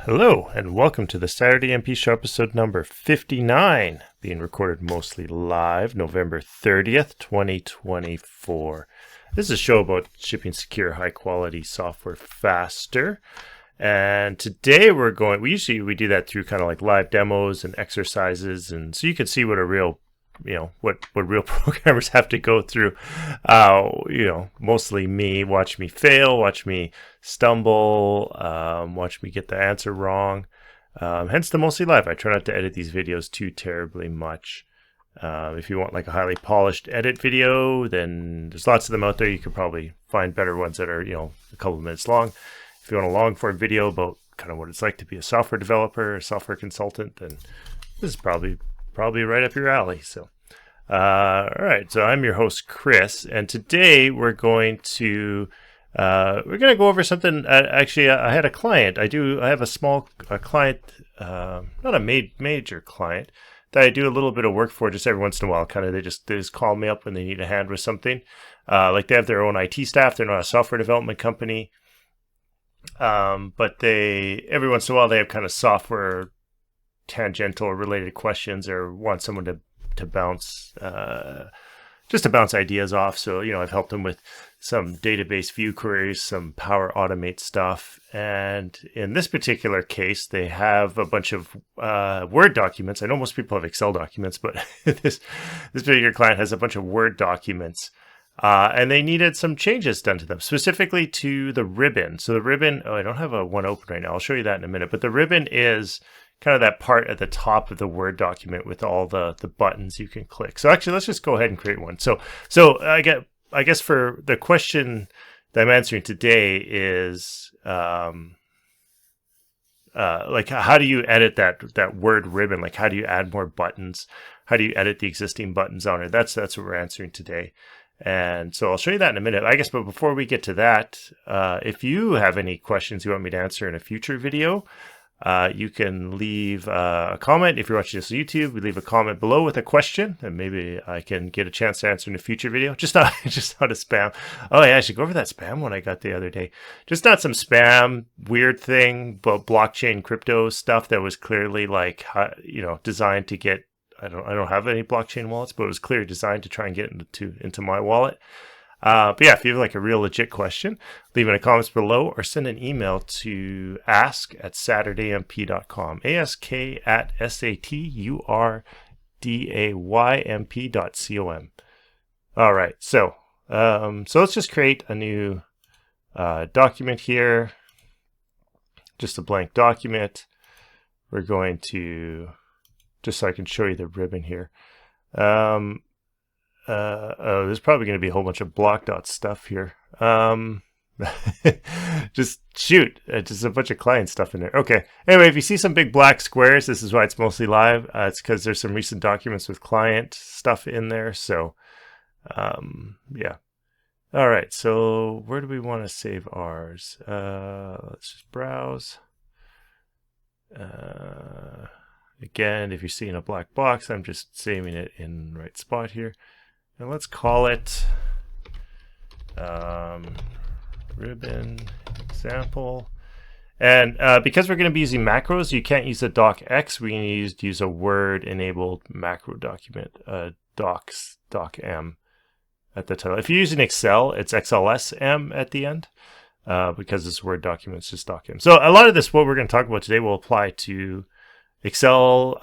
Hello, and welcome to the Saturday MP Show episode number 59, being recorded mostly live November 30th, 2024. This is a show about shipping secure, high-quality software faster. And today we usually do that through kind of like live demos and exercises, and so you can see what a real what real programmers have to go through. Mostly me, watch me fail, watch me stumble, watch me get the answer wrong. Hence the mostly live. I try not to edit these videos too terribly much. If you want like a highly polished edit video, then there's lots of them out there. You could probably find better ones that are, a couple of minutes long. If you want a long form video about kind of what it's like to be a software developer, a software consultant, then this is probably right up your alley. So, all right. So I'm your host, Chris, and today we're going to go over something. Actually, I had a client. I have a client, not a major client, that I do a little bit of work for just every once in a while. Kind of, they just call me up when they need a hand with something. Like they have their own IT staff. They're not a software development company, but every once in a while they have kind of software tangential or related questions, or want someone to bounce ideas off. So I've helped them with some database view queries, some Power Automate stuff, and in this particular case they have a bunch of Word documents. I know most people have Excel documents, but this particular client has a bunch of Word documents, and they needed some changes done to them, specifically to the ribbon. So the ribbon, I don't have one open right now, I'll show you that in a minute, but the ribbon is kind of that part at the top of the Word document with all the buttons you can click. So actually, let's just go ahead and create one. So I guess for the question that I'm answering today is like, how do you edit that Word ribbon? Like, how do you add more buttons? How do you edit the existing buttons on it? That's what we're answering today. And so I'll show you that in a minute, I guess. But before we get to that, if you have any questions you want me to answer in a future video, you can leave a comment. If you're watching this on YouTube, leave a comment below with a question, and maybe I can get a chance to answer in a future video. Just not a spam. Oh yeah, I should go over that spam one I got the other day. Just not some spam weird thing, but blockchain crypto stuff that was clearly like, designed to get. I don't have any blockchain wallets, but it was clearly designed to try and get into my wallet. But yeah, if you have like a real legit question, leave in the comments below, or send an email to ask@SaturdayMP.com. ask@SaturdayMP.com. All right, so let's just create a new document here, just a blank document. We're going to, just so I can show you the ribbon here. There's probably going to be a whole bunch of block.dot stuff here. Just shoot. Just a bunch of client stuff in there. Okay. Anyway, if you see some big black squares, this is why it's mostly live. It's because there's some recent documents with client stuff in there. So, yeah. All right. So where do we want to save ours? Let's just browse. Again, if you're seeing a black box, I'm just saving it in the right spot here. And let's call it ribbon example. And because we're going to be using macros, you can't use a docx. We're going to use a Word-enabled macro document, docm at the title. If you're using Excel, it's XLSM at the end, because this Word document is just docm. So a lot of this, what we're going to talk about today, will apply to Excel,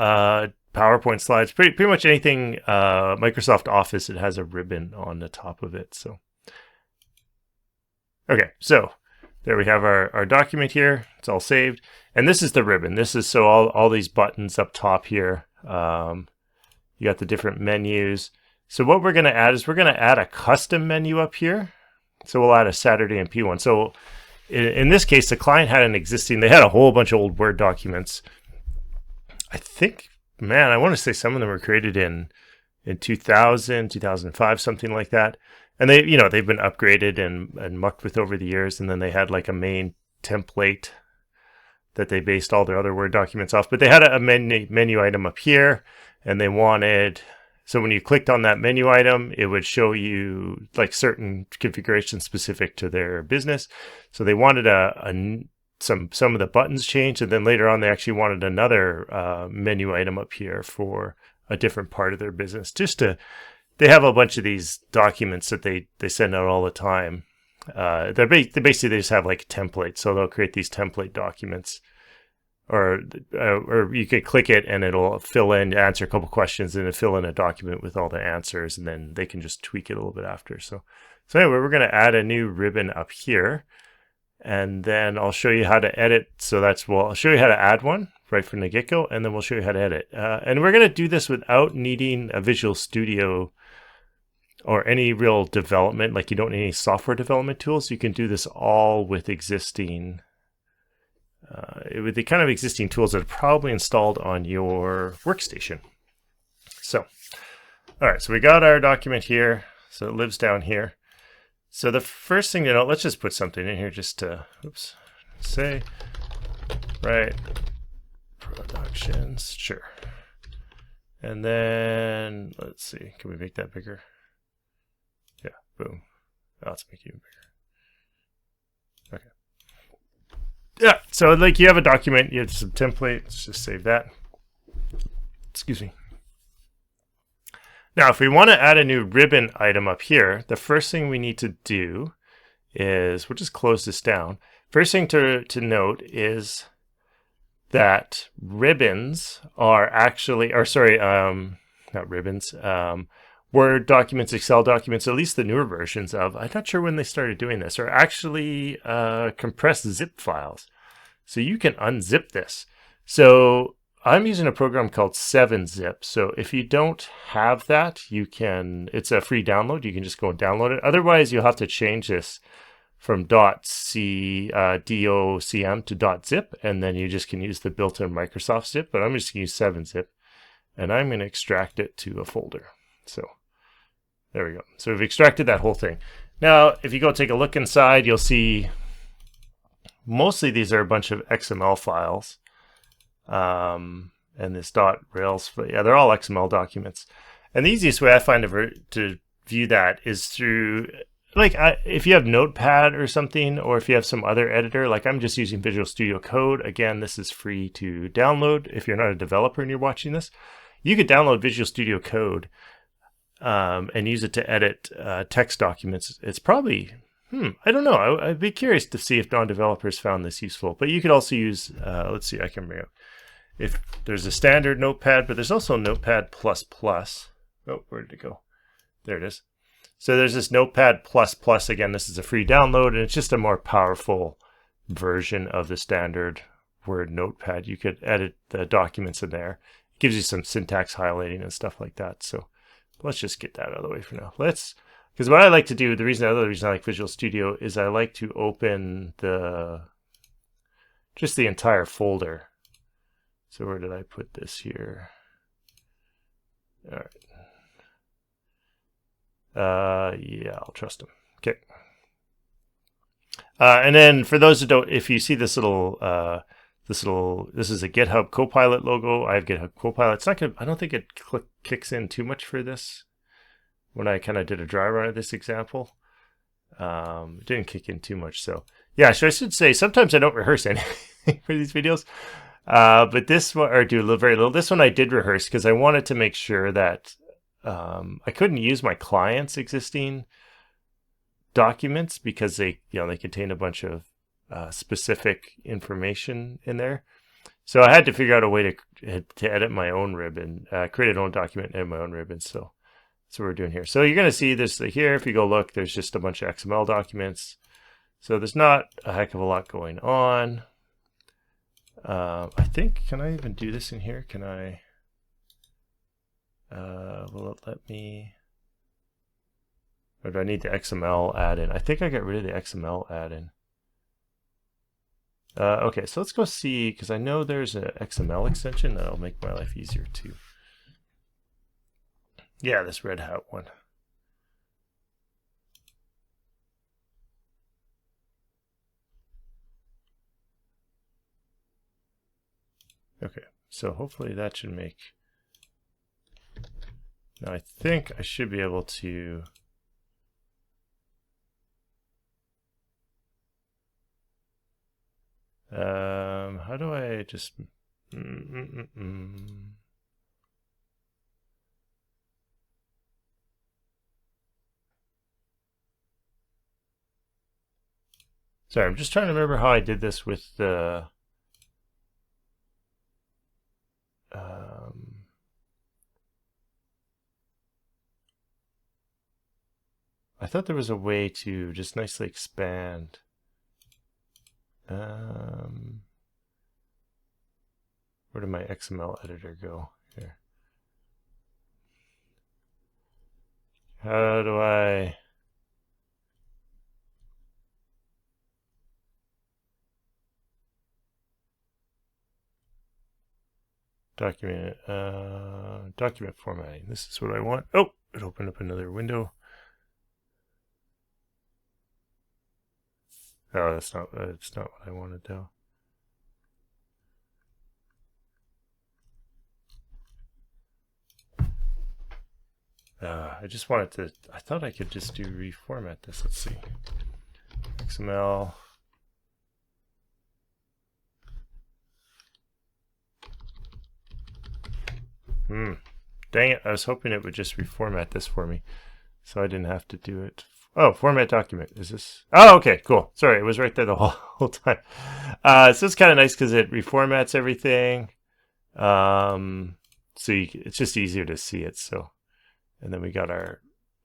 PowerPoint slides, pretty much anything Microsoft Office. It has a ribbon on the top of it. So, okay, so there we have our document here. It's all saved, and this is the ribbon. This is so all these buttons up top here. You got the different menus. So what we're going to add is we're going to add a custom menu up here. So we'll add a SaturdayMP one. So in this case, the client had they had a whole bunch of old Word documents. I think, man, I want to say some of them were created in 2000, 2005, something like that. And they've been upgraded and mucked with over the years. And then they had like a main template that they based all their other Word documents off. But they had a menu item up here, and they wanted, so when you clicked on that menu item, it would show you like certain configurations specific to their business. So they wanted a some of the buttons changed, and then later on they actually wanted another menu item up here for a different part of their business. They have a bunch of these documents that they send out all the time. They basically just have like templates, so they'll create these template documents, or you could click it and it'll fill in, answer a couple questions, and it'll fill in a document with all the answers, and then they can just tweak it a little bit after. So anyway, we're going to add a new ribbon up here, and then I'll show you how to edit. So I'll show you how to add one right from the get-go, and then we'll show you how to edit. And we're going to do this without needing a Visual Studio or any real development. Like, you don't need any software development tools. You can do this all with existing, with the kind of existing tools that are probably installed on your workstation. So, all right, so we got our document here. So it lives down here. So the first thing to note, let's just put something in here just to, say, right, productions, sure. And then, let's see, can we make that bigger? Yeah, boom. Oh, let's make it even bigger. Okay. Yeah, so like you have a document, you have some template, let's just save that. Excuse me. Now, if we want to add a new ribbon item up here, the first thing we need to do is, we'll just close this down. First thing to note is that ribbons are actually, or sorry, not ribbons, Word documents, Excel documents, at least the newer versions of, I'm not sure when they started doing this, are actually compressed zip files. So you can unzip this. So I'm using a program called 7-Zip. So if you don't have that, it's a free download. You can just go and download it. Otherwise, you'll have to change this from .docm to .zip, and then you just can use the built-in Microsoft zip. But I'm just going to use 7-Zip, and I'm going to extract it to a folder. So there we go. So we've extracted that whole thing. Now, if you go take a look inside, you'll see mostly these are a bunch of XML files. And this .rails, but yeah, they're all XML documents. And the easiest way I find to view that is through, like, if you have Notepad or something, or if you have some other editor, like I'm just using Visual Studio Code. Again, this is free to download. If you're not a developer and you're watching this, you could download Visual Studio Code and use it to edit text documents. It's probably, I don't know. I'd be curious to see if non-developers found this useful. But you could also use, let's see, I can bring up, if there's a standard Notepad, but there's also Notepad++. Oh, where did it go? There it is. So there's this Notepad++. Again, this is a free download, and it's just a more powerful version of the standard Word Notepad. You could edit the documents in there. It gives you some syntax highlighting and stuff like that. So let's just get that out of the way for now. Because what I like to do, the other reason I like Visual Studio is I like to open just the entire folder. So where did I put this here? All right. Yeah, I'll trust them. Okay. And then for those who don't, if you see this little, this is a GitHub Copilot logo. I have GitHub Copilot. It's not gonna, I don't think it kicks in too much for this. When I kind of did a dry run of this example, it didn't kick in too much. So yeah, so I should say sometimes I don't rehearse anything for these videos. But this one, or do very little. This one I did rehearse because I wanted to make sure that I couldn't use my client's existing documents because they contain a bunch of specific information in there. So I had to figure out a way to edit my own ribbon, create an own document, and edit my own ribbon. So that's what we're doing here. So you're going to see this here. If you go look, there's just a bunch of XML documents. So there's not a heck of a lot going on. I think, can I even do this in here? Can I, will it let me, or do I need the XML add-in? I think I got rid of the XML add-in. Okay, so let's go see, because I know there's an XML extension that'll make my life easier too. Yeah, this Red Hat one. Okay, so hopefully that should make, now I think I should be able to, How do I just... Sorry, I'm just trying to remember how I did this with the... I thought there was a way to just nicely expand. Where did my XML editor go? Here. How do I... document formatting. This is what I want. Oh, it opened up another window. Oh, that's not what I wanted though. I just wanted to, I thought I could just do reformat this. Let's see. XML. Dang it, I was hoping it would just reformat this for me, so I didn't have to do it. Oh, format document. Is this? Oh, okay, cool. Sorry, it was right there the whole time. So it's kind of nice because it reformats everything. So it's just easier to see it. So, and then we got our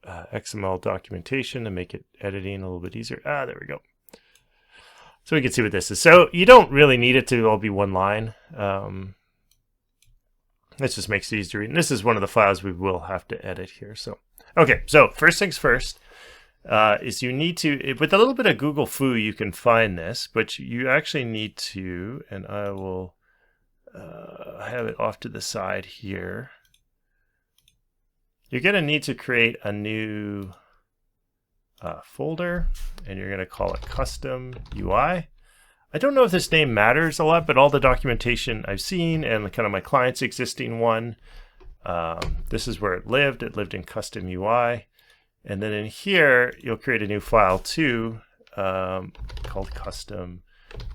XML documentation to make it editing a little bit easier. There we go. So we can see what this is. So you don't really need it to all be one line. This just makes it easier to read. And this is one of the files we will have to edit here. So, okay, so first things first is you need to, with a little bit of Google Foo, you can find this, but you actually need to, and I will have it off to the side here. You're going to need to create a new folder, and you're going to call it Custom UI. I don't know if this name matters a lot, but all the documentation I've seen and kind of my client's existing one, this is where it lived. It lived in Custom UI. And then in here, you'll create a new file too, called Custom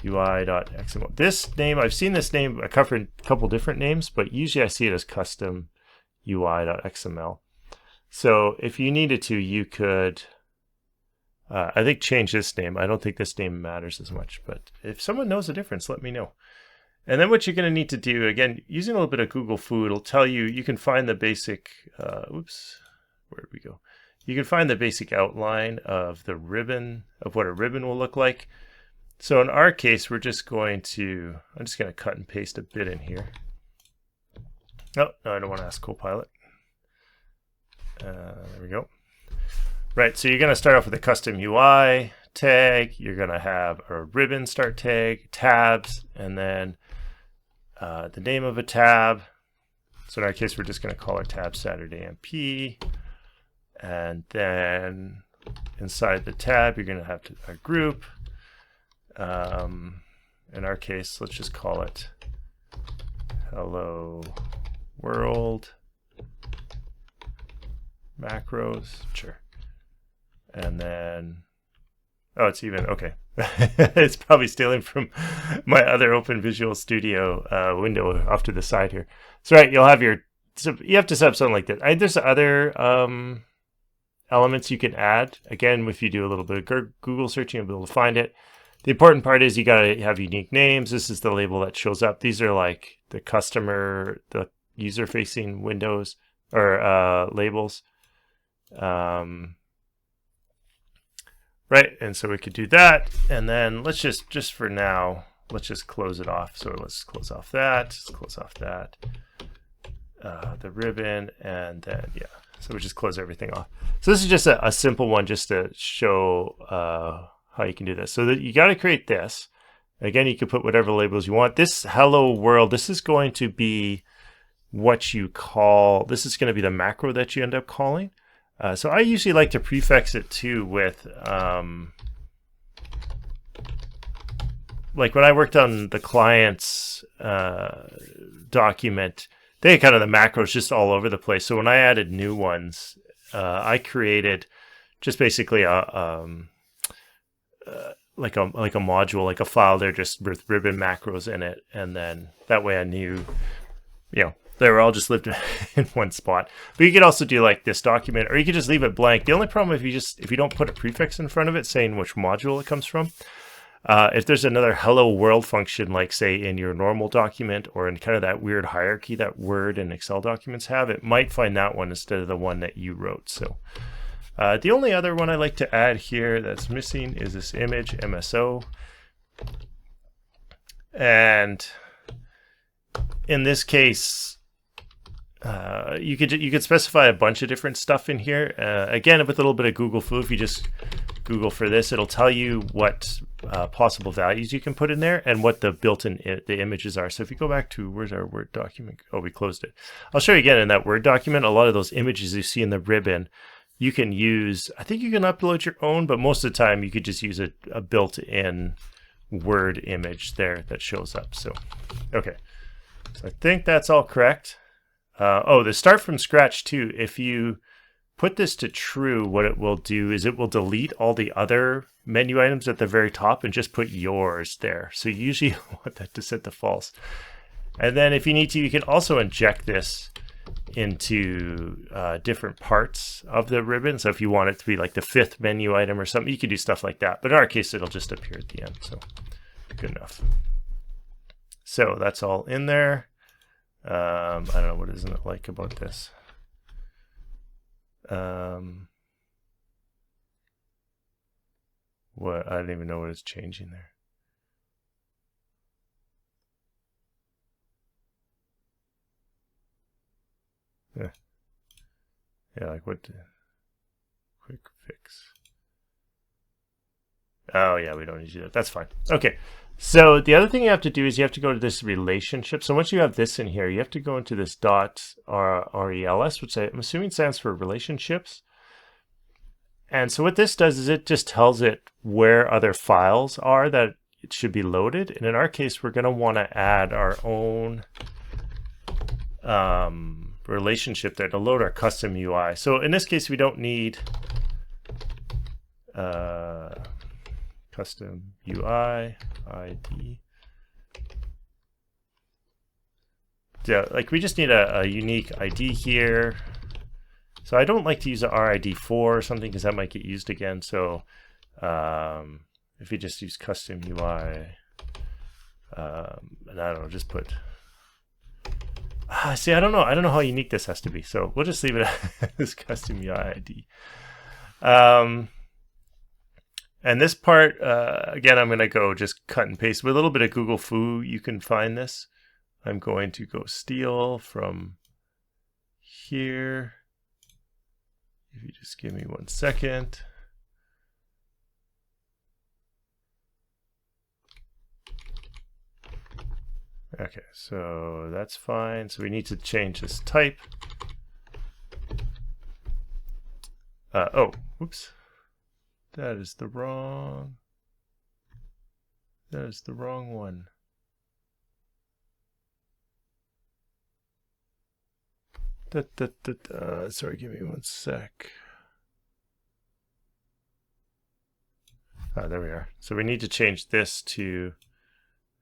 UI.xml. This name, I've seen this name, I covered a couple different names, but usually I see it as Custom UI.xml. So if you needed to, you could... I think change this name. I don't think this name matters as much, but if someone knows the difference, let me know. And then what you're going to need to do, again, using a little bit of Google Foo, it'll tell you, you can find the basic, oops, where did we go? You can find the basic outline of the ribbon, of what a ribbon will look like. So in our case, we're just going to, I'm just going to cut and paste a bit in here. Oh, no, I don't want to ask Copilot. There we go. Right, so you're going to start off with a custom UI tag. You're going to have a ribbon start tag, tabs, and then the name of a tab. So in our case, we're just going to call our tab SaturdayMP. And then inside the tab, you're going to have a group. In our case, let's just call it Hello World Macros. Sure. And then, oh, it's even, okay. It's probably stealing from my other Open Visual Studio window off to the side here. So right, you'll have your, so you have to set up something like that. There's other elements you can add. Again, if you do a little bit of Google searching, you'll be able to find it. The important part is you got to have unique names. This is the label that shows up. These are like the customer, the user-facing windows or labels. Right, and so we could do that, and then let's just for now, let's just close it off. So let's close off that, let's close off that, the ribbon, and then, yeah, so we just close everything off. So this is just a simple one just to show how you can do this. So that you got to create this. Again, you can put whatever labels you want. This hello world, this is going to be what you call, this is going to be the macro that you end up calling. So I usually like to prefix it too with, like when I worked on the client's document, they had kind of the macros just all over the place. So when I added new ones, I created just basically a module, like a file there just with ribbon macros in it, and then that way I knew, they were all just lived in one spot. But you could also do like this document, or you could just leave it blank. The only problem if you don't put a prefix in front of it saying which module it comes from, if there's another hello world function, like say in your normal document or in kind of that weird hierarchy that Word and Excel documents have, it might find that one instead of the one that you wrote. So the only other one I like to add here that's missing is this image MSO. And in this case, you could specify a bunch of different stuff in here. Again, with a little bit of Google Flu, if you just Google for this, it'll tell you what possible values you can put in there and what the built-in the images are. So if you go back to, where's our Word document? Oh, we closed it. I'll show you again in that Word document, a lot of those images you see in the ribbon, you can use, I think you can upload your own, but most of the time you could just use a built-in Word image there that shows up. So, okay. So I think that's all correct. The start from scratch too. If you put this to true, what it will do is it will delete all the other menu items at the very top and just put yours there. So you usually want that to set to false. And then if you need to, you can also inject this into different parts of the ribbon. So if you want it to be like the 5th menu item or something, you can do stuff like that. But in our case, it'll just appear at the end. So good enough. So that's all in there. I don't know, what isn't it like about this? What, I don't even know what is changing there. Yeah, like what? Quick fix. Oh yeah, we don't need to do that. That's fine. Okay. So the other thing you have to do is you have to go to this relationship. So once you have this in here, you have to go into this .rels, which I'm assuming stands for relationships. And so what this does is it just tells it where other files are that it should be loaded. And in our case, we're going to want to add our own relationship there to load our custom UI. So in this case, we don't need custom UI ID. Yeah, like we just need a unique ID here. So I don't like to use an RID4 or something because that might get used again. So if you just use custom UI, and I don't know, just put. See, I don't know how unique this has to be. So we'll just leave it as custom UI ID. And this part, again, I'm going to go just cut and paste. With a little bit of Google Foo, you can find this. I'm going to go steal from here. If you just give me 1 second. Okay, so that's fine. So we need to change this type. Oh, whoops. That is the wrong one. Sorry, give me 1 sec. There we are. So we need to change this to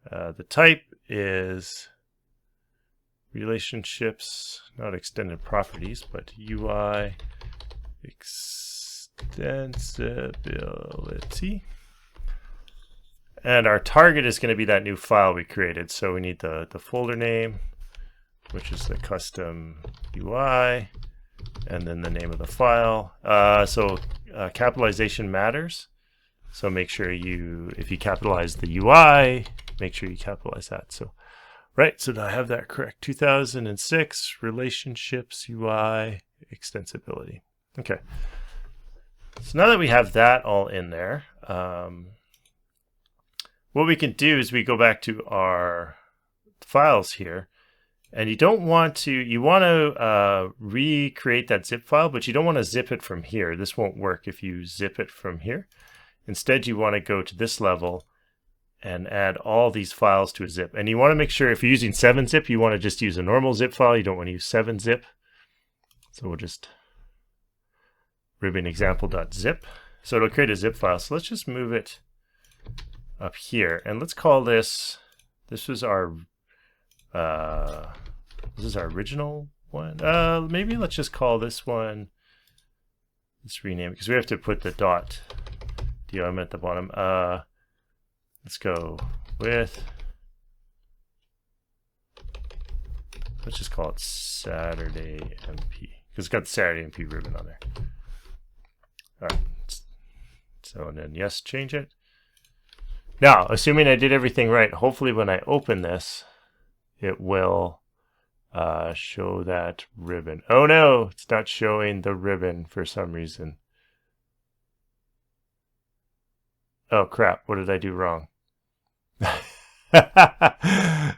the type is relationships, not extended properties, but UI extensibility. And our target is going to be that new file we created. So we need the folder name, which is the custom UI, and then the name of the file. Capitalization matters. So make sure if you capitalize the UI, make sure you capitalize that. So, right, so I have that correct. 2006 relationships UI extensibility. Okay. So now that we have that all in there, what we can do is we go back to our files here, and you want to recreate that zip file, but you don't want to zip it from here. This won't work if you zip it from here. Instead, you want to go to this level and add all these files to a zip. And you want to make sure if you're using 7-zip, you want to just use a normal zip file. You don't want to use 7-zip. So we'll just ribbon example.zip. So it'll create a zip file. So let's just move it up here, and let's call this, this is our original one. Maybe let's just call this one, let's rename it because we have to put the .dom at the bottom. Let's go with, let's just call it SaturdayMP because it's got the SaturdayMP ribbon on there. All right. So, and then yes, change it. Now, assuming I did everything right, hopefully when I open this, it will show that ribbon. Oh no, it's not showing the ribbon for some reason. Oh crap, what did I do wrong?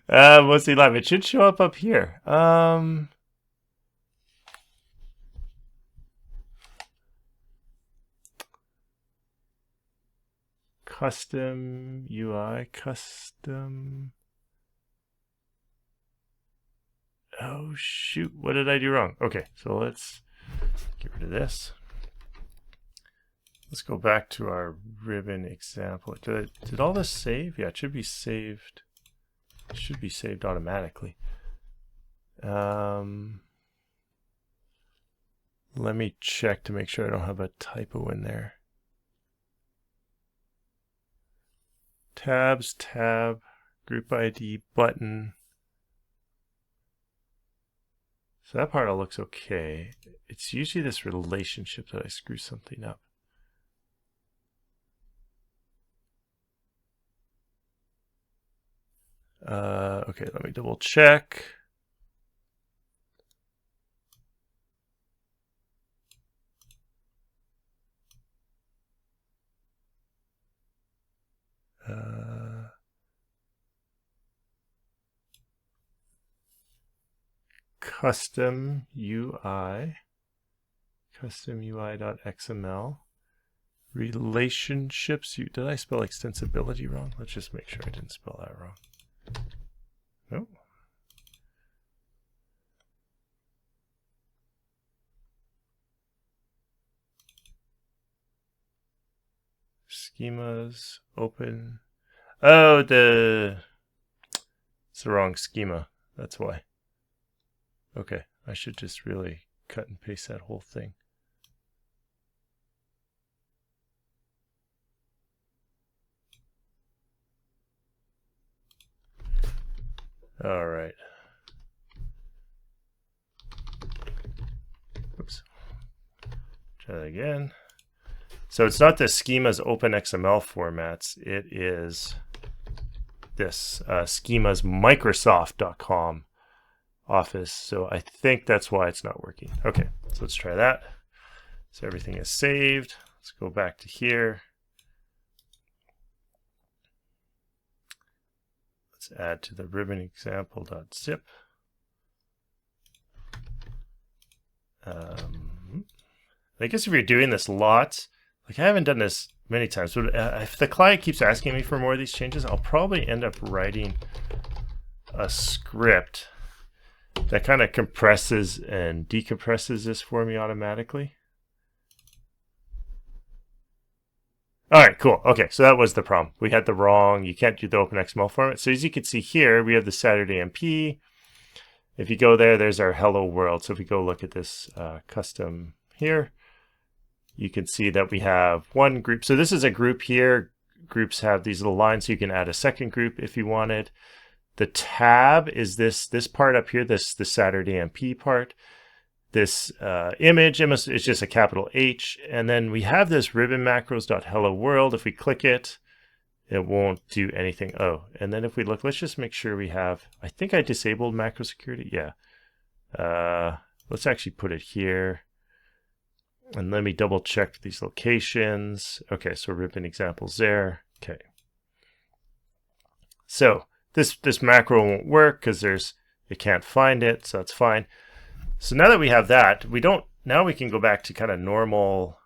Mostly live. It should show up here. Custom UI, custom. Oh shoot, what did I do wrong? Okay, so let's get rid of this. Let's go back to our ribbon example. Did all this save? Yeah, it should be saved. It should be saved automatically. Let me check to make sure I don't have a typo in there. Tabs, tab, group ID, button. So that part all looks okay. It's usually this relationship that I screw something up. Okay, let me double check. Custom UI, custom UI.xml, relationships. Did I spell extensibility wrong? Let's just make sure I didn't spell that wrong. Nope. Schemas, open. Oh, it's the wrong schema. That's why. Okay, I should just really cut and paste that whole thing. All right. Oops. Try that again. So it's not the schemas Open XML formats. It is this schemas Microsoft.com Office. So I think that's why it's not working. Okay, so let's try that. So everything is saved. Let's go back to here. Let's add to the ribbon example.zip. I guess if you're doing this lots, like I haven't done this many times, but if the client keeps asking me for more of these changes, I'll probably end up writing a script that kind of compresses and decompresses this for me automatically. All right, cool. Okay, so that was the problem. We had the wrong, you can't do the Open XML format. So as you can see here, we have the SaturdayMP. If you go there, there's our hello world. So if we go look at this custom here, you can see that we have one group. So this is a group here. Groups have these little lines, so you can add a second group if you wanted. The tab is this part up here, the SaturdayMP part. This image is just a capital H. And then we have this ribbon macros.hello world. If we click it, it won't do anything. Oh, and then if we look, let's just make sure we have, I think I disabled macro security. Yeah. Let's actually put it here. And let me double check these locations. Okay, so ribbon examples there. Okay. So this macro won't work because it can't find it, so that's fine. So now that we have that, now we can go back to kind of normal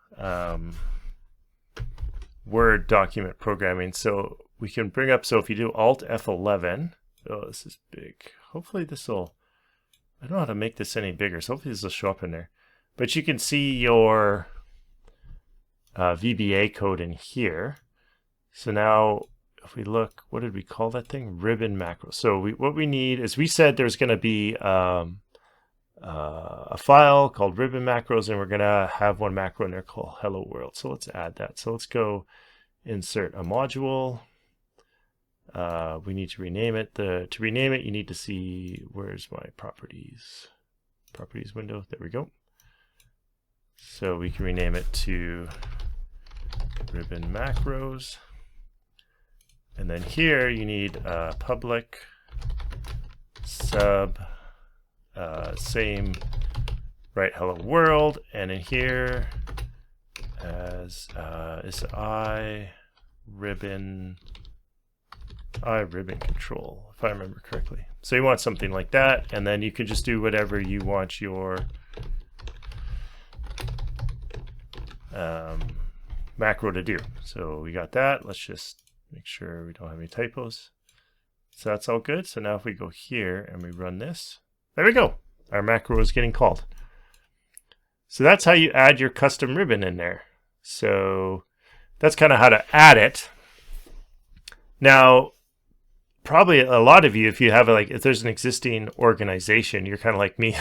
Word document programming. So we can bring up, so if you do Alt F11, oh, this is big. Hopefully this will, I don't know how to make this any bigger, so hopefully this will show up in there. But you can see your VBA code in here. So now if we look, what did we call that thing? Ribbon macro. So what we need is, we said there's going to be a file called ribbon macros, and we're going to have one macro in there called hello world. So let's add that. So let's go insert a module. We need to rename it. To rename it, you need to see, where's my properties window. There we go. So we can rename it to ribbon macros. And then here you need public sub same right hello world, and in here as is ribbon control, if I remember correctly. So you want something like that, and then you can just do whatever you want your macro to do. So we got that. Let's just make sure we don't have any typos. So that's all good. So now if we go here and we run this, there we go. Our macro is getting called. So that's how you add your custom ribbon in there. So that's kind of how to add it. Now, probably a lot of you, if you have if there's an existing organization, you're kind of like me.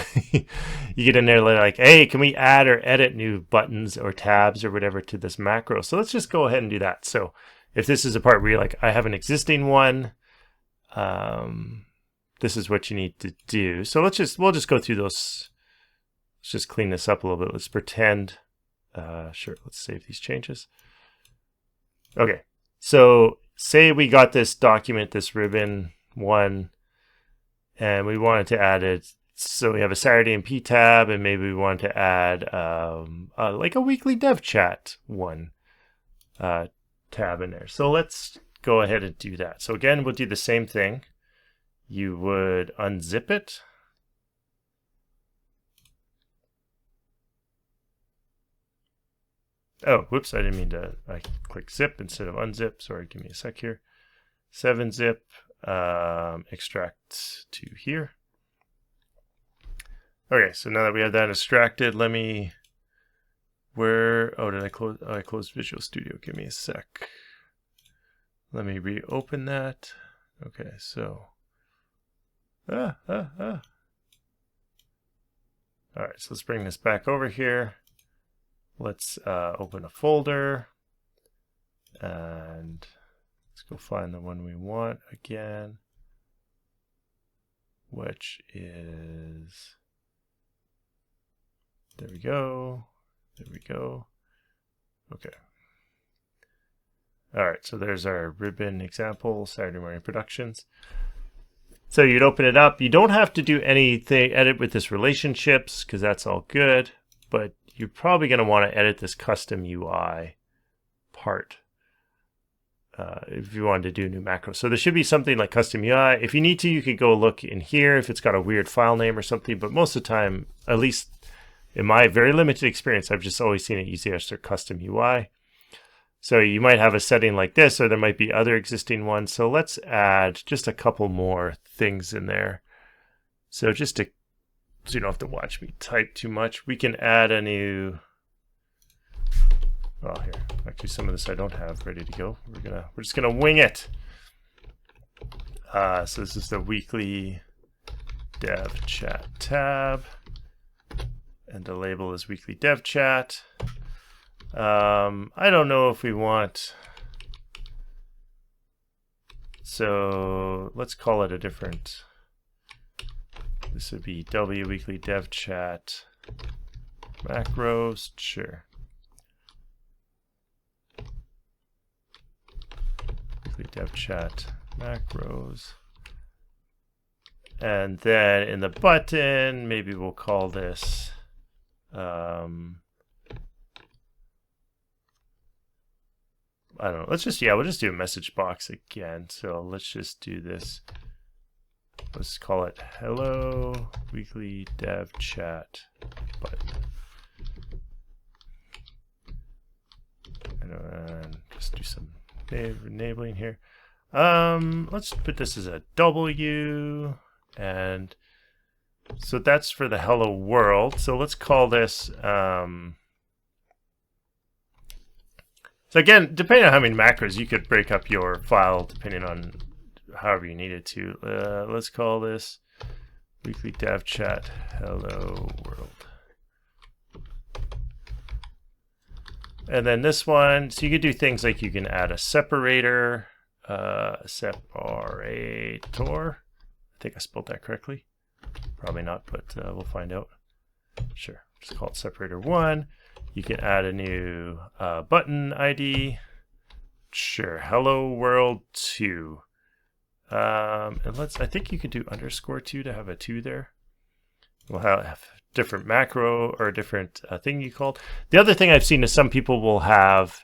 You get in there like, hey, can we add or edit new buttons or tabs or whatever to this macro? So let's just go ahead and do that. So if this is a part where you're like, I have an existing one, this is what you need to do. So we'll just go through those. Let's just clean this up a little bit. Let's pretend, sure, let's save these changes. Okay, so say we got this document, this ribbon one, and we wanted to add it. So we have a SaturdayMP tab, and maybe we want to add like a weekly dev chat one tab in there. So let's go ahead and do that. So again, we'll do the same thing. You would unzip it. Oh, whoops, I didn't mean to, I click zip instead of unzip. Sorry, give me a sec here. 7-zip, extract to here. Okay, so now that we have that extracted, let me, did I close? Oh, I closed Visual Studio. Give me a sec. Let me reopen that. Okay, so, all right, so let's bring this back over here. Let's open a folder, and let's go find the one we want again, which is, there we go, okay. All right, so there's our ribbon example, Saturday Morning Productions. So you'd open it up. You don't have to do anything, edit with this relationships, because that's all good, but you're probably going to want to edit this custom UI part if you wanted to do a new macro. So there should be something like custom UI. If you need to, you could go look in here if it's got a weird file name or something. But most of the time, at least in my very limited experience, I've just always seen it used as their custom UI. So you might have a setting like this, or there might be other existing ones. So let's add just a couple more things in there. So just to, so you don't have to watch me type too much, we can add a new, well, here, actually some of this I don't have ready to go. We're just gonna wing it. So this is the weekly dev chat tab, and the label is weekly dev chat. I don't know if we want, so let's call it a different, this would be W weekly dev chat macros, sure. Weekly dev chat macros. And then in the button, maybe we'll call this I don't know. Let's just, we'll just do a message box again. So let's just do this. Let's call it hello weekly dev chat button. And just do some enabling here. Let's put this as a W, and so that's for the hello world. So let's call this So again, depending on how many macros, you could break up your file depending on however you need it to. Let's call this weekly dev chat hello world. And then this one, so you could do things like you can add a separator, separator. I think I spelled that correctly. Probably not, but we'll find out. Sure, just call it separator 1. You can add a new button ID. Sure, hello world 2. And I think you could do _2 to have a 2 there. We'll have different macro or different thing you called. The other thing I've seen is some people will have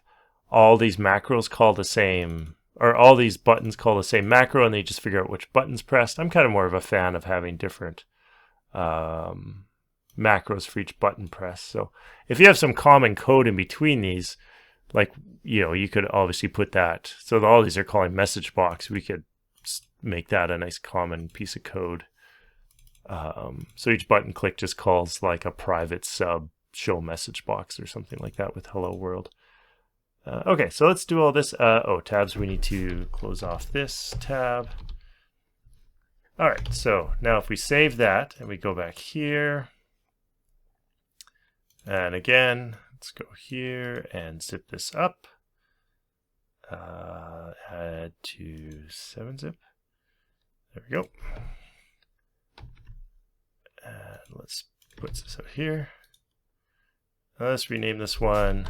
all these macros called the same, or all these buttons call the same macro, and they just figure out which button's pressed. I'm kind of more of a fan of having different macros for each button press. So if you have some common code in between these, like, you could obviously put that. So all these are calling message box. We could make that a nice common piece of code. So each button click just calls like a private sub show message box or something like that with hello world. Okay, so let's do all this. Tabs, we need to close off this tab. All right, so now if we save that and we go back here, and again, let's go here and zip this up, add to 7-zip. There we go. And let's put this out here. Let's rename this one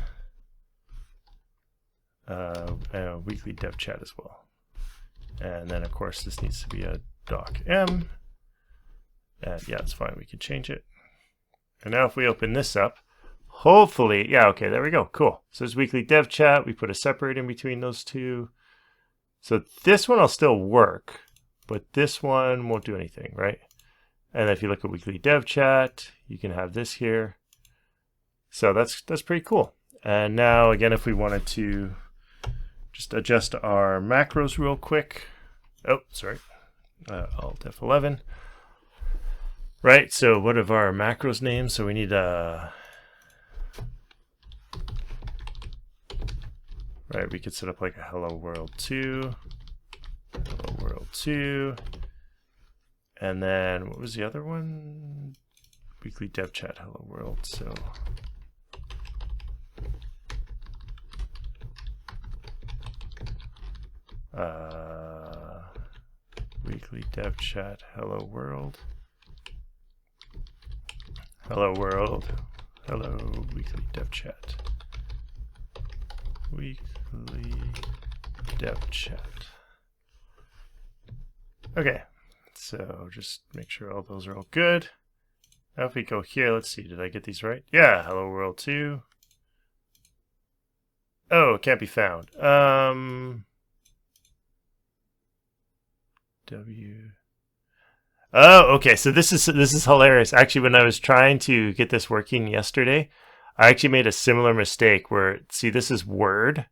weekly dev chat as well. And then of course this needs to be a doc.m. And yeah, it's fine. We can change it. And now if we open this up, hopefully, yeah, okay, there we go. Cool. So it's weekly dev chat. We put a separate in between those two. So this one will still work, but this one won't do anything, right? And if you look at weekly dev chat, you can have this here. So that's pretty cool. And now again, if we wanted to just adjust our macros real quick. Oh, sorry. Alt F11. Right, so what are our macros names? So we need a... Right, we could set up like a hello world 2. Hello world 2. And then what was the other one? Weekly dev chat hello world. So weekly dev chat hello world. Hello world. Hello weekly dev chat. Weekly dev chat. Okay. So just make sure all those are all good. Now if we go here, let's see, did I get these right? Yeah, hello world 2. Oh, it can't be found. Oh, okay, so this is hilarious. Actually, when I was trying to get this working yesterday, I actually made a similar mistake where, see, this is Word.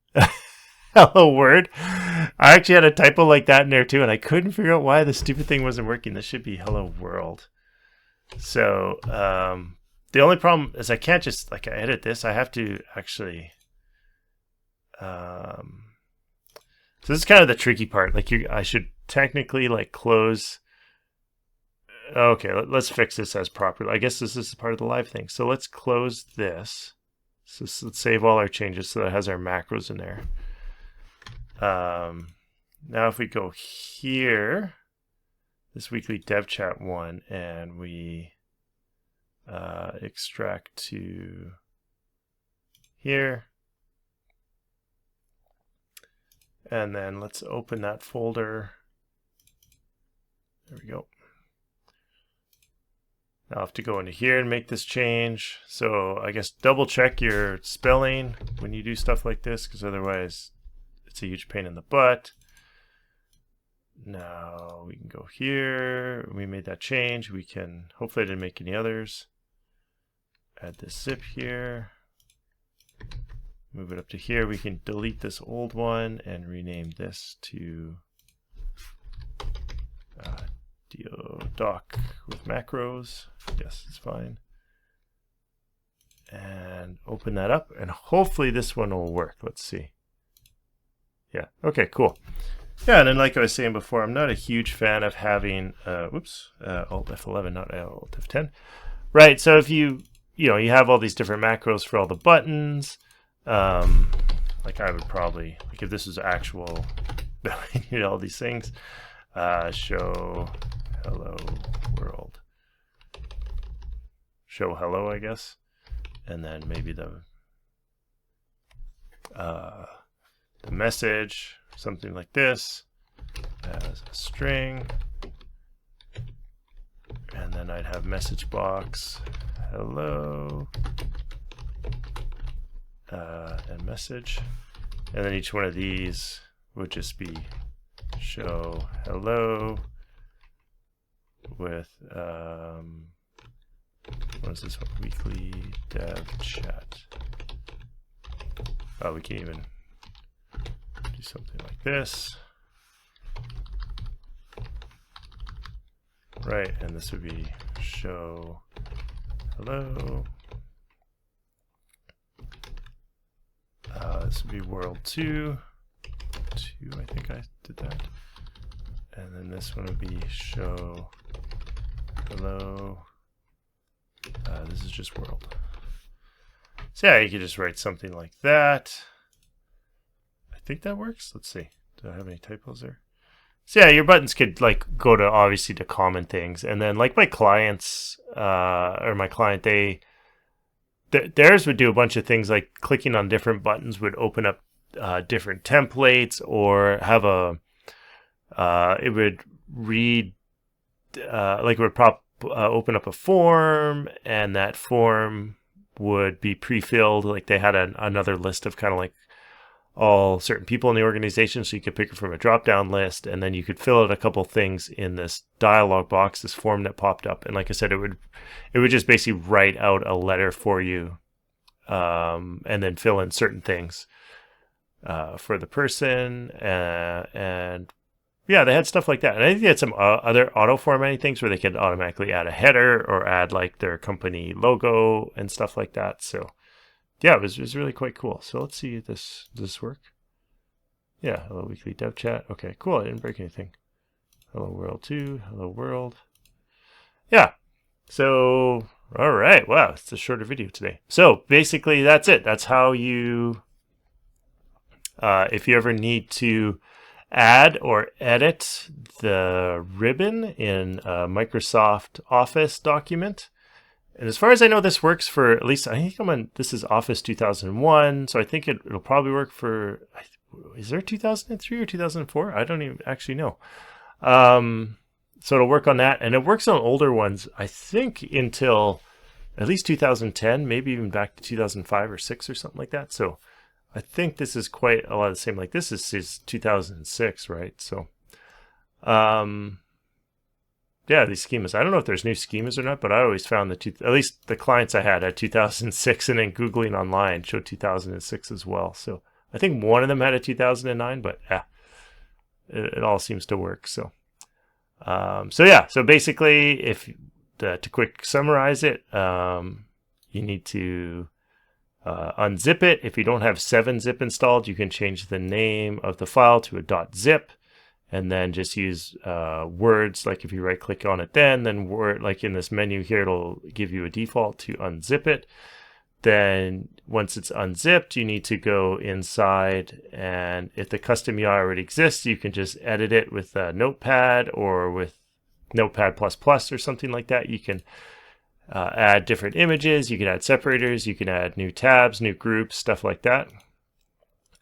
Hello Word. I actually had a typo like that in there too, and I couldn't figure out why the stupid thing wasn't working. This should be hello world. So the only problem is I can't just like edit this. I have to actually. So this is kind of the tricky part. Like I should technically like close. Okay, let's fix this as properly. I guess this is part of the live thing. So let's close this. So let's save all our changes so that it has our macros in there. Now if we go here, this weekly dev chat one, and we extract to here, and then let's open that folder. There we go. Now I have to go into here and make this change. So I guess double check your spelling when you do stuff like this, because otherwise it's a huge pain in the butt. Now we can go here. We made that change. We can, hopefully I didn't make any others. Add this zip here. Move it up to here. We can delete this old one and rename this to doc with macros. Yes, it's fine. And open that up, and hopefully this one will work. Let's see. Yeah. Okay, cool. Yeah, and then like I was saying before, I'm not a huge fan of having, Alt F11, not Alt F10. Right, so if you have all these different macros for all the buttons, like I would probably, like if this was actual, you need all these things, show hello world. Show hello, I guess. And then maybe the message, something like this, as a string. And then I'd have message box, hello, and message. And then each one of these would just be show hello with, what is this one? Weekly dev chat. Oh, we can even do something like this. Right, and this would be show hello. This would be world 2. I think I did that. And then this one would be show hello. This is just world. So yeah, you could just write something like that. I think that works. Let's see. Do I have any typos there? So yeah, your buttons could like go to obviously to common things, and then like my clients or my client, theirs would do a bunch of things like clicking on different buttons would open up different templates, or have it would read like it would open up a form, and that form would be pre-filled. Like they had another list of kind of like all certain people in the organization, so you could pick it from a drop-down list, and then you could fill out a couple things in this dialog box, this form that popped up. And like I said, it would just basically write out a letter for you, and then fill in certain things for the person, and yeah, they had stuff like that. And I think they had some other auto-formatting things where they could automatically add a header or add like their company logo and stuff like that. So yeah, it was really quite cool. So let's see if does this work. Yeah, hello weekly dev chat. Okay, cool. I didn't break anything. Hello world 2. Hello world. Yeah. So all right. Wow, it's a shorter video today. So basically, that's it. That's how you, if you ever need to add or edit the ribbon in a Microsoft Office document. And as far as I know, this works for, at least I think this is Office 2001, so I think it'll probably work for, is there 2003 or 2004? I don't even actually know. So it'll work on that, and it works on older ones, I think until at least 2010, maybe even back to 2005 or 6 or something like that. So I think this is quite a lot of the same. Like this is 2006, right? So, yeah, these schemas. I don't know if there's new schemas or not, but I always found at least the clients I had 2006, and then Googling online showed 2006 as well. So I think one of them had a 2009, but yeah, it all seems to work. So, so yeah, so basically, to quick summarize it, you need to unzip it. If you don't have 7-zip installed, you can change the name of the file to a .zip. And then just use words, like if you right click on it, then word, like in this menu here, it'll give you a default to unzip it. Then once it's unzipped, you need to go inside, and if the custom UI already exists, you can just edit it with Notepad or with Notepad++ or something like that. You can add different images, you can add separators, you can add new tabs, new groups, stuff like that.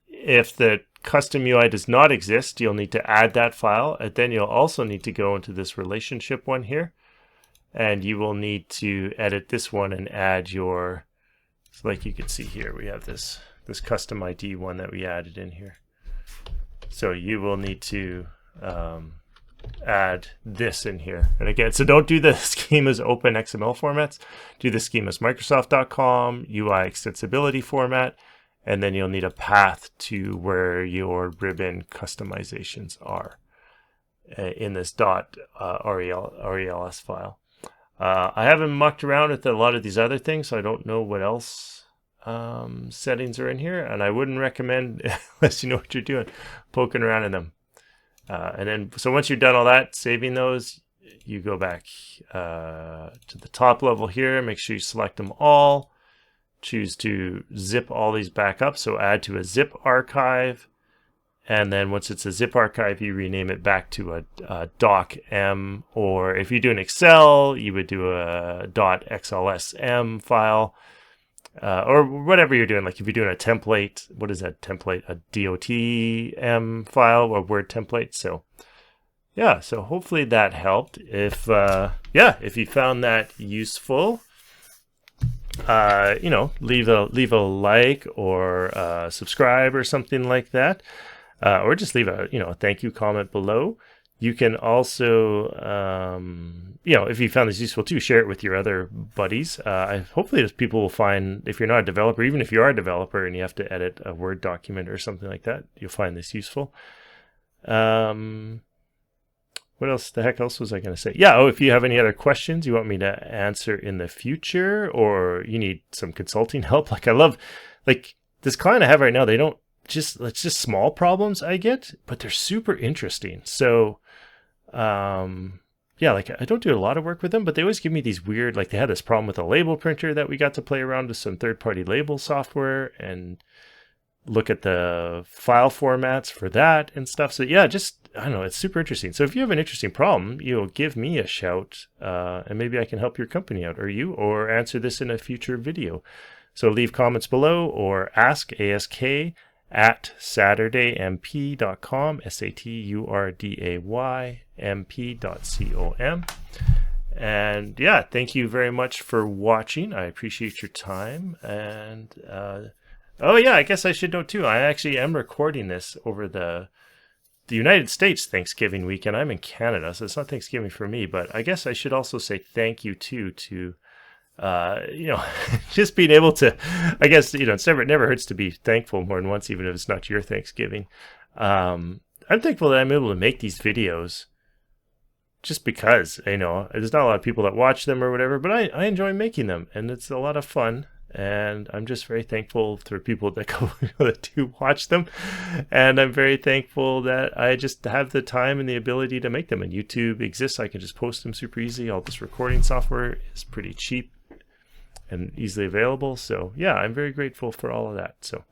If the custom UI does not exist, you'll need to add that file, and then you'll also need to go into this relationship one here, and you will need to edit this one and add your, so like you can see here, we have this custom ID one that we added in here. So you will need to add this in here. And again, so don't do the schemas Open XML formats, do the schemas Microsoft.com UI extensibility format, and then you'll need a path to where your ribbon customizations are in this .rels file. I haven't mucked around with a lot of these other things, so I don't know what else settings are in here, and I wouldn't recommend, unless you know what you're doing, poking around in them. And then, so once you're done all that, saving those, you go back to the top level here, make sure you select them all, choose to zip all these back up, so add to a zip archive, and then once it's a zip archive, you rename it back to a docm, or if you do an Excel, you would do a .xlsm file, or whatever you're doing. Like if you're doing a template, what is that template? A .dotm file or Word template. So yeah, so hopefully that helped. If if you found that useful, leave a like or subscribe or something like that, or just leave a thank you comment below. You can also, if you found this useful too, share it with your other buddies. Hopefully people will find, if you're not a developer, even if you are a developer and you have to edit a Word document or something like that, you'll find this useful. What else the heck else was I going to say? Yeah, if you have any other questions you want me to answer in the future, or you need some consulting help, like I love, like this client I have right now, it's just small problems I get, but they're super interesting. So, like I don't do a lot of work with them, but they always give me these weird, like they had this problem with a label printer that we got to play around with some third-party label software and look at the file formats for that and stuff. So yeah, I don't know, it's super interesting. So if you have an interesting problem, give me a shout, and maybe I can help your company out, or answer this in a future video. So leave comments below, or ask at SaturdayMP.com, SaturdayMP.com. And yeah, thank you very much for watching. I appreciate your time. And oh yeah, I guess I should note too, I actually am recording this over the United States Thanksgiving weekend. I'm in Canada, so it's not Thanksgiving for me, but I guess I should also say thank you too to just being able to, I guess, it never hurts to be thankful more than once, even if it's not your Thanksgiving. I'm thankful that I'm able to make these videos just because, there's not a lot of people that watch them or whatever, but I enjoy making them, and it's a lot of fun. And I'm just very thankful for people that that do watch them. And I'm very thankful that I just have the time and the ability to make them. And YouTube exists. I can just post them super easy. All this recording software is pretty cheap and easily available. So yeah, I'm very grateful for all of that. So,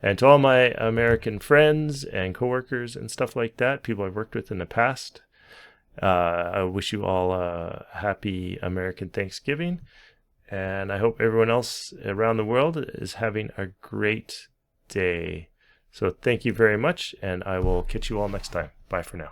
and to all my American friends and coworkers and stuff like that, people I've worked with in the past, I wish you all a happy American Thanksgiving. And I hope everyone else around the world is having a great day. So thank you very much, and I will catch you all next time. Bye for now.